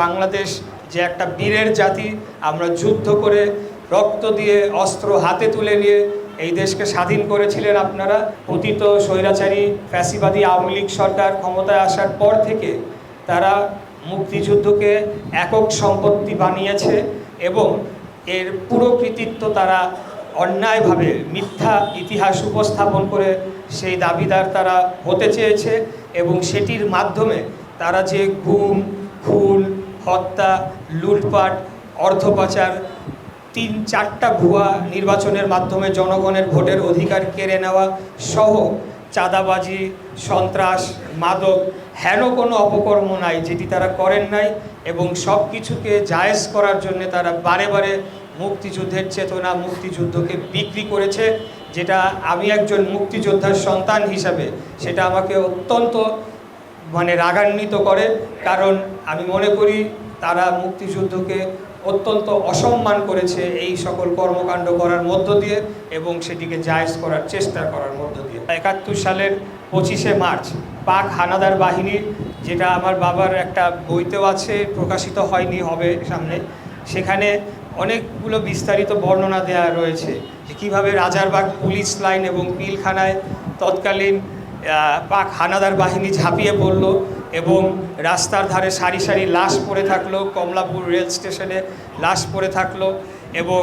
বাংলাদেশ যে একটা বীরের জাতি, আমরা যুদ্ধ করে রক্ত দিয়ে অস্ত্র হাতে তুলে নিয়ে এই দেশকে স্বাধীন করেছিলেন আপনারা। পতিত স্বৈরাচারী ফ্যাসিবাদী আওয়ামী লীগ সরকার ক্ষমতায় আসার পর থেকে তারা মুক্তিযুদ্ধকে একক সম্পত্তি বানিয়েছে এবং এর পুরো কৃতিত্ব তারা অন্যায়ভাবে মিথ্যা ইতিহাস উপস্থাপন করে সেই দাবিদার তারা হতে চেয়েছে এবং সেটির মাধ্যমে তারা যে গুম, খুন, হত্যা, লুটপাট, অর্থ পাচার, ৩-৪টা ভুয়া নির্বাচনের মাধ্যমে জনগণের ভোটের অধিকার কেড়ে নেওয়া সহ চাঁদাবাজি, সন্ত্রাস, মাদক, হেন কোনো অপকর্ম নাই যেটি তারা করেন নাই এবং সব কিছুকে জায়েজ করার জন্য তারা বারে বারে মুক্তিযুদ্ধের চেতনা, মুক্তিযুদ্ধকে বিক্রি করেছে, যেটা আমি একজন মুক্তিযোদ্ধার সন্তান হিসাবে সেটা আমাকে অত্যন্ত রাগান্বিত করে। কারণ আমি মনে করি তারা মুক্তিযুদ্ধকে অত্যন্ত অসম্মান করেছে এই সকল কর্মকাণ্ড করার মধ্য দিয়ে এবং সেটিকে জায়েজ করার চেষ্টা করার মধ্য দিয়ে। ৭১ সালের ২৫শে মার্চ পাক হানাদার বাহিনীর, যেটা আমার বাবার একটা বইতেও আছে, প্রকাশিত হয়নি, হবে সামনে, সেখানে অনেকগুলো বিস্তারিত বর্ণনা দেওয়া রয়েছে যে কীভাবে রাজারবাগ পুলিশ লাইন এবং পিলখানায় তৎকালীন পাক হানাদার বাহিনী ঝাঁপিয়ে পড়ল এবং রাস্তার ধারে সারি সারি লাশ পড়ে থাকলো, কমলাপুর রেল স্টেশনে লাশ পড়ে থাকলো এবং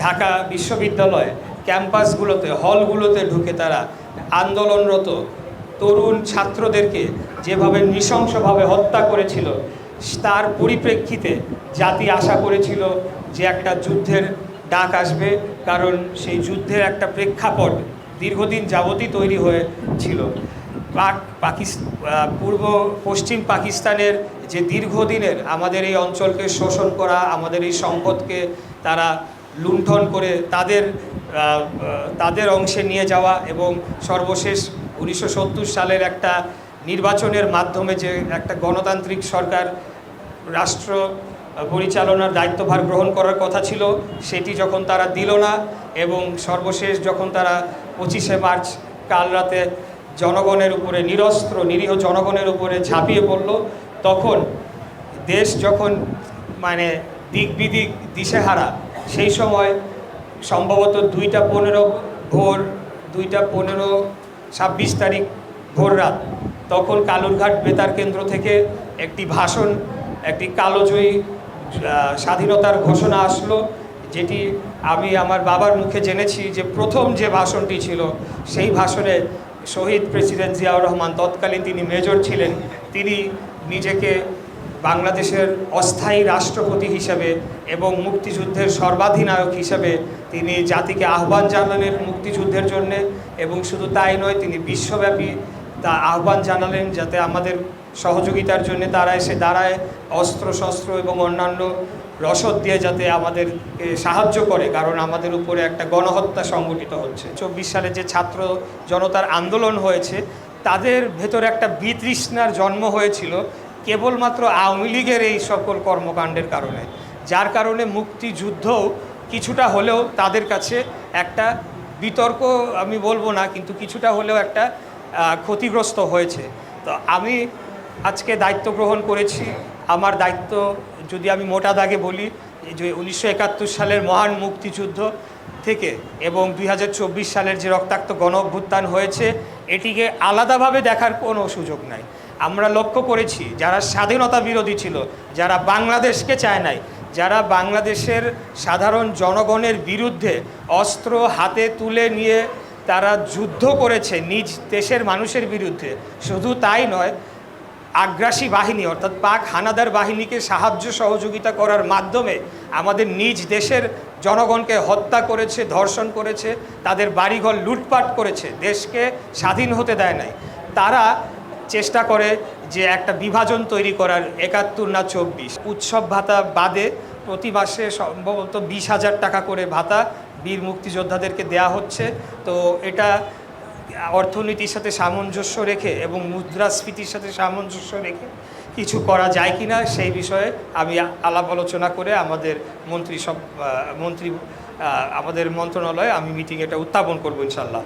ঢাকা বিশ্ববিদ্যালয় ক্যাম্পাসগুলোতে, হলগুলোতে ঢুকে তারা আন্দোলনরত তরুণ ছাত্রদেরকে যেভাবে নৃশংসভাবে হত্যা করেছিল, তার পরিপ্রেক্ষিতে জাতি আশা করেছিল যে একটা যুদ্ধের ডাক আসবে, কারণ সেই যুদ্ধের একটা প্রেক্ষাপট দীর্ঘদিন যাবতই তৈরি হয়েছিল। পূর্ব পশ্চিম পাকিস্তানের যে দীর্ঘদিনের আমাদের এই অঞ্চলকে শোষণ করা, আমাদের এই সম্পদকে তারা লুণ্ঠন করে তাদের অংশে নিয়ে যাওয়া এবং সর্বশেষ 1970 সালের একটা নির্বাচনের মাধ্যমে যে একটা গণতান্ত্রিক সরকার রাষ্ট্র পরিচালনার দায়িত্বভার গ্রহণ করার কথা ছিল, সেটি যখন তারা দিল না এবং সর্বশেষ যখন তারা 25শে মার্চ কাল রাতে জনগণের উপরে, নিরস্ত্র নিরীহ জনগণের উপরে ঝাঁপিয়ে পড়ল, তখন দেশ যখন দিক বিদিক দিশেহারা, সেই সময় সম্ভবত 2:15 তারিখ ভোর রাত, তখন কালুরঘাট বেতার কেন্দ্র থেকে একটি ভাষণ, একটি কালোজয়ী স্বাধীনতার ঘোষণা আসলো, যেটি আমি আমার বাবার মুখে জেনেছি যে প্রথম যে ভাষণটি ছিল, সেই ভাষণে শহীদ প্রেসিডেন্ট জিয়াউর রহমান, তৎকালীন তিনি মেজর ছিলেন, তিনি নিজেকে বাংলাদেশের অস্থায়ী রাষ্ট্রপতি হিসেবে এবং মুক্তিযুদ্ধের সর্বাধিনায়ক হিসেবে তিনি জাতিকে আহ্বান জানালেন মুক্তিযুদ্ধের জন্যে এবং শুধু তাই নয়, তিনি বিশ্বব্যাপী তা আহ্বান জানালেন যাতে আমাদের সহযোগিতার জন্য তারা এসে দাঁড়ায়, অস্ত্রশস্ত্র এবং অন্যান্য রসদ দিয়ে যাতে আমাদেরকে সাহায্য করে, কারণ আমাদের উপরে একটা গণহত্যা সংগঠিত হচ্ছে। 24 সালে যে ছাত্র জনতার আন্দোলন হয়েছে, তাদের ভেতরে একটা বিতৃষ্ণার জন্ম হয়েছিল কেবলমাত্র আওয়ামী লীগের এই সকল কর্মকাণ্ডের কারণে, যার কারণে মুক্তিযুদ্ধও কিছুটা হলেও তাদের কাছে একটা বিতর্ক, আমি বলবো না, কিন্তু কিছুটা হলেও একটা ক্ষতিগ্রস্ত হয়েছে। তো আমি আজকে দায়িত্ব গ্রহণ করেছি। আমার দায়িত্ব যদি আমি মোটা দাগে বলি, যে 1971 সালের মহান মুক্তিযুদ্ধ থেকে এবং 2024 সালের যে রক্তাক্ত গণ অভ্যুত্থান হয়েছে, এটিকে আলাদাভাবে দেখার কোনো সুযোগ নাই। আমরা লক্ষ্য করেছি যারা স্বাধীনতা বিরোধী ছিল, যারা বাংলাদেশকে চায় নাই, যারা বাংলাদেশের সাধারণ জনগণের বিরুদ্ধে অস্ত্র হাতে তুলে নিয়ে তারা যুদ্ধ করেছে নিজ দেশের মানুষের বিরুদ্ধে, শুধু তাই নয়, আগ্রাসী বাহিনী অর্থাৎ পাক হানাদার বাহিনীকে সাহায্য সহযোগিতা করার মাধ্যমে আমাদের নিজ দেশের জনগণকে হত্যা করেছে, ধর্ষণ করেছে, তাদের বাড়িঘর লুটপাট করেছে, দেশকে স্বাধীন হতে দেয় নাই। তারা চেষ্টা করে যে একটা বিভাজন তৈরি করার, 71 না 24 উৎসব ভাতা বাদে প্রতি মাসে সম্ভবত 20,000 টাকা করে ভাতা বীর মুক্তিযোদ্ধাদেরকে দেয়া হচ্ছে। তো এটা অর্থনীতির সাথে সামঞ্জস্য রেখে এবং মুদ্রাস্ফীতির সাথে সামঞ্জস্য রেখে কিছু করা যায় কিনা সেই বিষয়ে আমি আলাপ আলোচনা করে আমাদের আমাদের মন্ত্রণালয়ে আমি মিটিং এটা উত্থাপন করবো ইনশাল্লাহ।